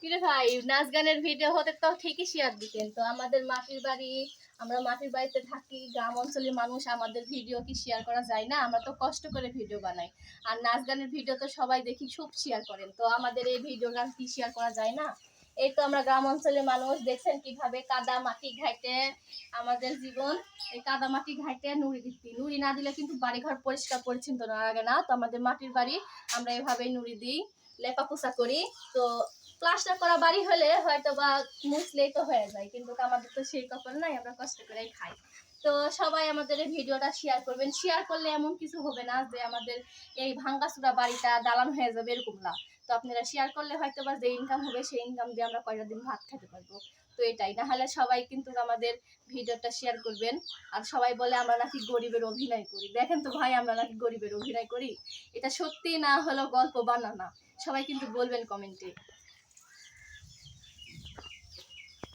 কিরে ভাই, নাচ গানের ভিডিও হতে তো ঠিকই শেয়ার দিতেন। তো আমাদের মাটির বাড়ি, আমরা মাটির বাড়িতে থাকি, গ্রাম অঞ্চলের মানুষ, আমাদের ভিডিও কি শেয়ার করা যায় না? আমরা তো কষ্ট করে ভিডিও বানাই। আর নাচ গানের ভিডিও তো সবাই দেখি খুব শেয়ার করেন, তো আমাদের এই ভিডিও গান কি শেয়ার করা যায় না? এই তো আমরা গ্রাম অঞ্চলের মানুষ, দেখছেন কিভাবে কাদা মাটি ঘাইতে আমাদের জীবন। এই কাদা মাটি ঘাইতে নুড়ি দিচ্ছি, নুড়ি না দিলে কিন্তু বাড়িঘর পরিষ্কার পরিচ্ছন্ন লাগে না। তো আমাদের মাটির বাড়ি, আমরা এভাবেই নুড়ি দিই, লেপাপোছা করি। তো প্লাস্টার করা বাড়ি হলে হয়তো বা মুছলেই তো হয়ে যায়, কিন্তু আমাদের তো সেই কপাল নাই, আমরা কষ্ট করেই খাই। তো সবাই আমাদের এই ভিডিওটা শেয়ার করবেন। শেয়ার করলে এমন কিছু হবে না যে আমাদের এই ভাঙ্গাচুরা বাড়িটা দালান হয়ে যাবে, এরকম না। তো আপনারা শেয়ার করলে হয়তো বা যে ইনকাম হবে সেই ইনকাম দিয়ে আমরা কয়টা দিন ভাত খেতে পারবো। তো এটাই না হলে সবাই কিন্তু আমাদের ভিডিওটা শেয়ার করবেন। আর সবাই বলে আমরা নাকি গরিবের অভিনয় করি, দেখেন তো ভাই আমরা নাকি গরিবের অভিনয় করি? এটা সত্যি না হলো গল্প বানানা। সবাই কিন্তু বলবেন কমেন্টে।